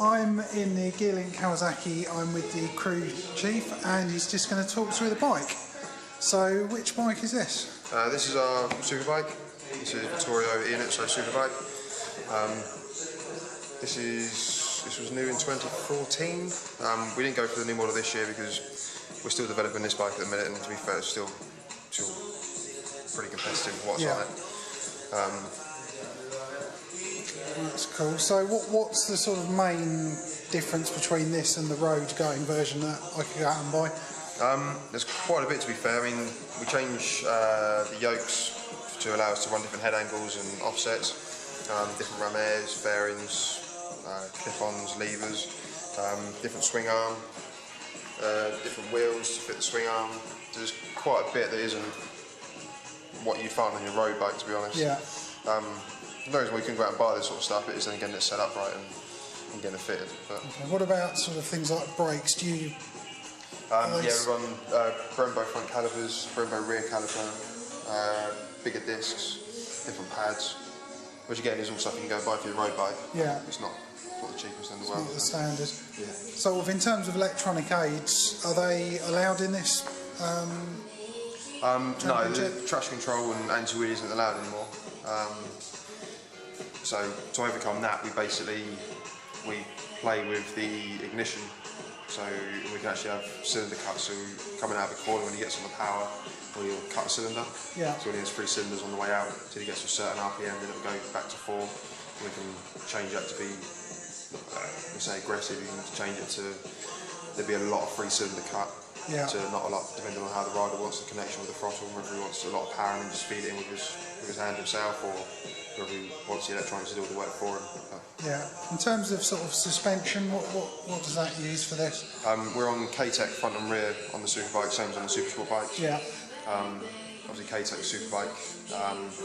I'm in the Gearlink Kawasaki. I'm with the crew chief, and he's just going to talk through the bike. So, which bike is this? This is our Superbike. This is Vittorio Iannuccio Superbike. This was new in 2014. We didn't go for the new model this year because we're still developing this bike at the minute, and to be fair, it's still pretty competitive with what's on it. That's cool. So what's the sort of main difference between this and the road-going version that I could go out and buy? There's quite a bit, to be fair. I mean, we changed the yokes to allow us to run different head angles and offsets, different ram airs, fairings, clip-ons, levers, different swing arm, different wheels to fit the swing arm. There's quite a bit that isn't what you'd find on your road bike, to be honest. Yeah. The reason we can go out and buy this sort of stuff is then getting it set up right and getting it fitted. But okay. What about sort of things like brakes? Do you? Yeah, we run Brembo front calipers, Brembo rear caliper, bigger discs, different pads, which again is all stuff you can go buy for your road bike. Yeah. It's not the cheapest in the world. It's not the standard. Yeah. So, in terms of electronic aids, are they allowed in this? No, the traction control and anti-wheel isn't allowed anymore. So to overcome that, we play with the ignition. So we can actually have cylinder cuts. So coming out of the corner when he gets on the power, he'll cut a cylinder. Yeah. So he has 3 cylinders on the way out until he gets to a certain RPM, then it'll go back to 4. We can change that to be, let's say, aggressive. You can change it to there'll be a lot of 3-cylinder cut. Yeah. To not a lot, depending on how the rider wants the connection with the throttle, whether he wants a lot of power and then just feed it in with his hand himself, or whether he wants the electronics to do all the work for him. Yeah. In terms of sort of suspension, what does that use for this? We're on K-Tech front and rear on the Superbike, same as on the Super Sport bikes. Yeah. Obviously K-Tech Superbike,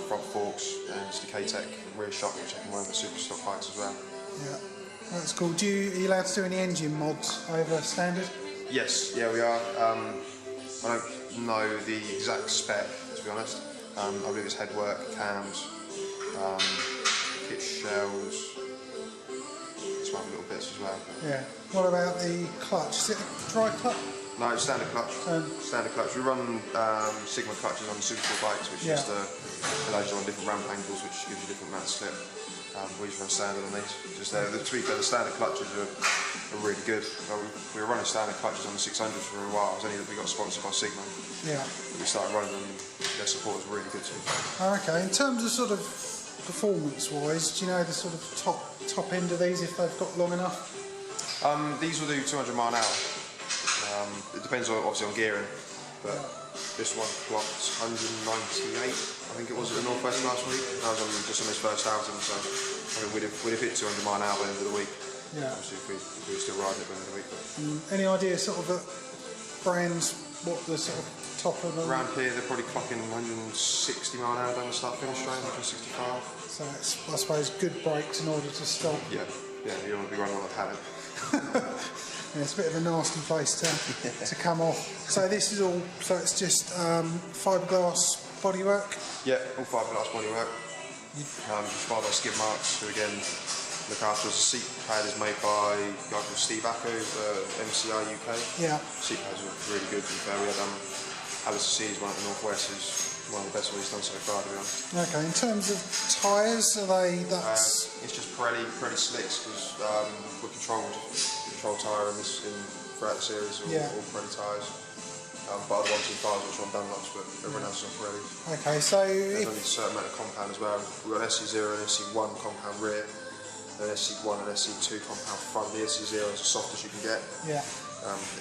front forks, and just the K-Tech rear shock, which I can run the Super Stock bikes as well. Yeah. That's cool. Are you allowed to do any engine mods over standard? Yes, yeah, we are. I don't know the exact spec, to be honest. I believe it's headwork, cams, kit shells, some other little bits as well. Yeah. What about the clutch? Is it a dry clutch? No, it's standard clutch. Standard clutch. We run Sigma clutches on the Super Sport bikes, which just allows you on different ramp angles, which gives you different amount of slip. We just run standard on these. Just to be fair, the standard clutches are really good. We were running standard clutches on the 600s for a while. It was only that we got sponsored by Sigma. Yeah. We started running them. Their support was really good too. Okay. In terms of sort of performance-wise, do you know the sort of top end of these if they've got long enough? These will do 200 mile an hour. It depends obviously on gearing, but this one clocked 198. I think it was at the Northwest last week. I was just on his first outing, so I mean, we'd have hit 200 mile an hour by the end of the week. Yeah. Obviously, if we were still riding it by the end of the week. But. Any idea sort of the brands, what the sort of top of them? Around here, they're probably clocking 160 mile an hour down the start finish straight, 165. So it's, I suppose, good brakes in order to stop. Yeah, yeah, you don't want to be running on a paddock. Yeah, it's a bit of a nasty place to come off. So this is all, so it's just fiberglass bodywork? Yeah, all fiberglass bodywork. Inspired by skid marks, who again look after us. The seat pad is made by a guy called Steve Acco, MCI UK. Yeah. Seat pads are really good, to be fair. We had Alice C's one at the Northwest, who's one of the best ones he's done so far, to be honest. Okay, in terms of tyres, are they, it's just Pirelli slicks, because we control tyre throughout the series, all Pirelli tyres. But I'd want 2 tyres which are on Dunlops, but everyone else is on Pirelli. Okay, so there's only a certain amount of compound as well. We've got SC0 and SC1 compound rear, and SC1 and SC2 compound front. The SC0 is as soft as you can get. Yeah.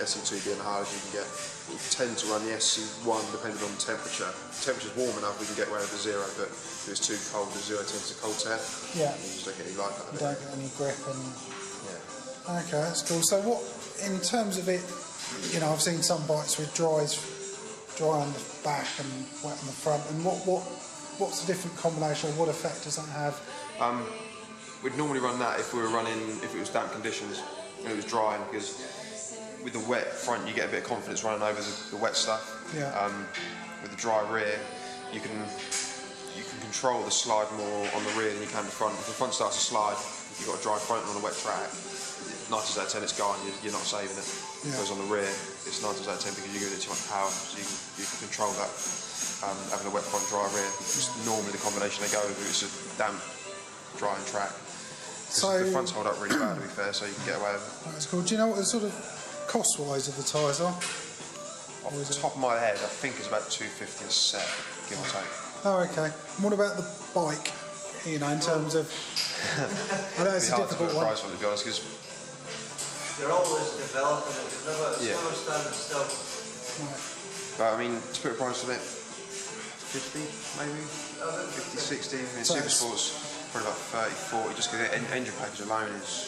SC2 being the hardest you can get. We tend to run the SC1 depending on the temperature. If the temperature's warm enough, we can get away with the 0, but if it's too cold, the 0 tends to cold tear. Yeah. You just don't get any life out of it. You don't get any grip and. Yeah. Okay, that's cool. So what, in terms of it, you know, I've seen some bikes with dry on the back and wet on the front, and what's the different combination, or what effect does that have? We'd normally run that if it was damp conditions and it was drying, because with the wet front you get a bit of confidence running over the wet stuff. Yeah. With the dry rear, you can control the slide more on the rear than you can the front. If the front starts to slide, if you've got a dry front on a wet track, times out of 10 it's gone, you're not saving it. Whereas on the rear, it's 9 times out of 10 because you're giving it too much power, so you can control that. Having a wet front, dry rear, it's normally the combination they go with. It's a damp, dry and track. So the fronts hold up really bad, to be fair, so you can get away with it. That's cool. Do you know what the sort of cost-wise of the tyres are? Off the top of my head, I think it's about $250 a set, give or take. Oh, okay. And what about the bike? You know, in terms of, I know it's a difficult one. Price on it, to be honest, because they're always developing it. It's never standing still. Right. But I mean, to put a price on it, 50 maybe, 50, 60. I mean, So Super Sport's probably about 30, 40. Just because the engine package alone is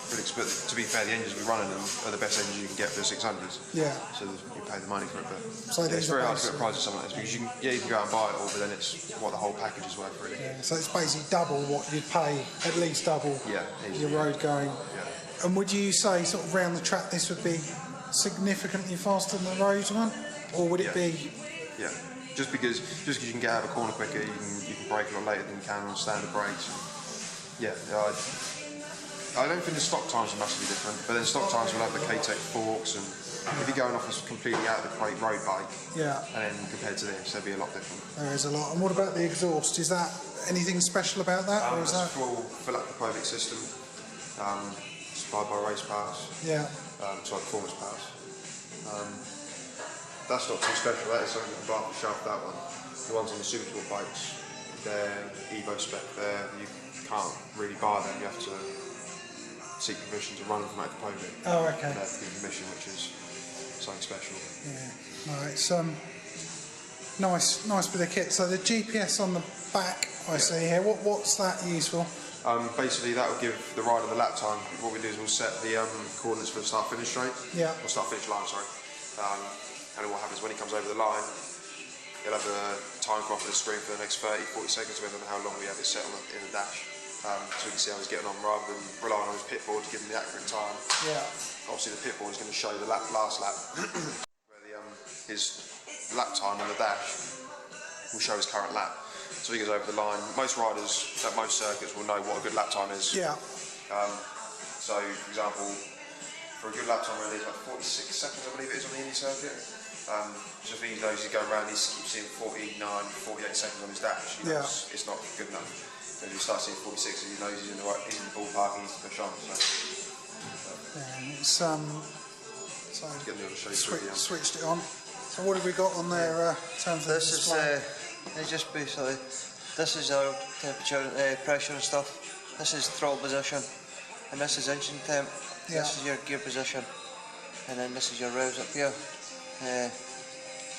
pretty expensive. To be fair, the engines we're running them are the best engines you can get for the 600s. Yeah. So you pay the money for it, but So it's very hard to put a price on something like this because you can go out and buy it all, but then it's what the whole package is worth, really. Yeah. So it's basically double what you'd pay, at least double your road going. Yeah. And would you say, sort of round the track, this would be significantly faster than the road one, or would it be? Yeah. Just because you can get out of a corner quicker, you can brake a lot later than you can on standard brakes. I don't think the stock times are massively different, but then stock times will have the K-Tech forks, and if you're going off a completely out of the crate road bike, and then compared to this, they'll be a lot different. There is a lot. And what about the exhaust? Is that anything special about that, or is that full aquapovic system, supplied by Race Pass? Yeah. Performance Pass. That's not too special. That is something you can buy off the shelf. That one. The ones on the Super Sport bikes, they're Evo spec. You can't really buy them. You have to seek permission to run them from aquapovic. Oh, okay. They have to give permission, which is something special. Yeah. No, it's nice bit of kit. So the GPS on the back, I see here. What's that used for? Basically, that will give the rider the lap time. What we do is we'll set the coordinates for the start-finish straight. Yeah. Or start-finish line, sorry. And what happens when he comes over the line, he'll have a time clock on the screen for the next 30, 40 seconds, depending on how long we have it set on in the dash. So we can see how he's getting on, rather than relying on his pit board to give him the accurate time. Yeah. Obviously, the pit board is going to show the last lap, where his lap time on the dash will show his current lap. So he goes over the line. Most riders at most circuits will know what a good lap time is. Yeah. So, for example, for a good lap time, it is about 46 seconds, I believe it is on the Indy circuit. So if he knows he's going around, he keeps seeing 49, 48 seconds on his dash. He knows it's not good enough. So if he starts seeing 46, he knows he's in the ballpark, he needs to push on. So It's switched it on. So what have we got on there in terms of this display? It's just basically, this is our temperature, pressure and stuff. This is throttle position, and this is engine temp. This is your gear position, and then this is your revs up here.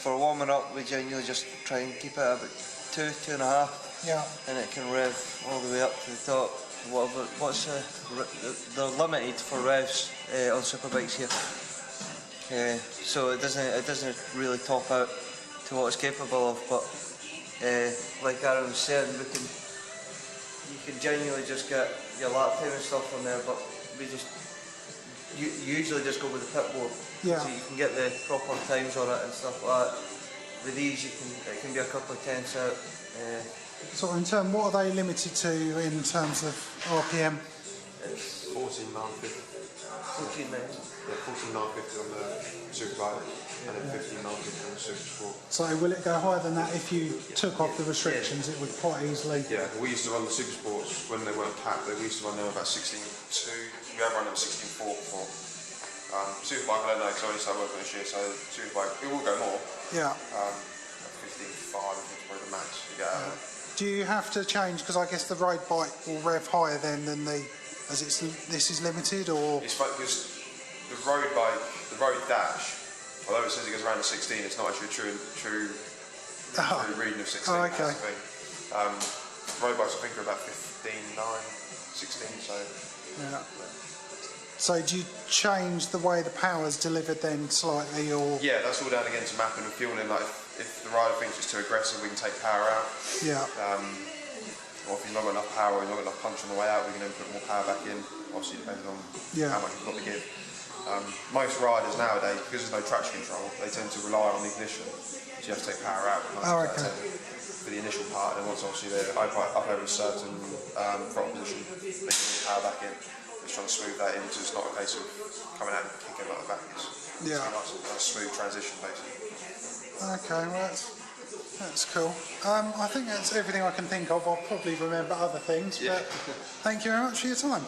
For warming up, we generally just try and keep it at about 2.5, and it can rev all the way up to the top. What's the limited for revs on superbikes here? So it doesn't really top out to what it's capable of, but like Aaron was saying, you can genuinely just get your lap time and stuff on there, but we just usually just go with the pit board, so you can get the proper times on it and stuff like that. With these, it can be a couple of tenths out. So in terms, what are they limited to in terms of RPM? it's 14,950. 14 minutes. Yeah, 14,950 on the Superbike, and then 15,950 on the Super Sport. So will it go higher than that if you took off the restrictions? It would quite easily. Yeah, we used to run the Super Sports when they weren't capped. We used to run them about 16.2. We have run them 16.4 before. Superbike, I don't know, because I only started working this year, so Superbike, it will go more. Yeah. 15.5, I think is probably the max you get out of it. Do you have to change, because I guess the road bike will rev higher then than this is limited, or? It's funny because the road bike, the road dash, although it says it goes around to 16, it's not actually a true reading of 16. Oh, okay. That's the thing. Road bikes, I think, are about 15.9, 16, so. Yeah. So do you change the way the power's delivered then slightly, or? Yeah, that's all down again to mapping and fueling. Like if the rider thinks it's too aggressive, we can take power out. Yeah. Or if he's not got enough power, he's not got enough punch on the way out, we can then put more power back in. Obviously, depending on how much he's got to give. Most riders nowadays, because there's no traction control, they tend to rely on the ignition. So you have to take power out for the initial part, and once obviously they're up over a certain throttle position, they can put power back in. Which just trying to smooth that in, so it's not a case of coming out and kicking like the back. It's Yeah. a smooth transition basically. Okay, well that's cool. I think that's everything I can think of. I'll probably remember other things, but thank you very much for your time.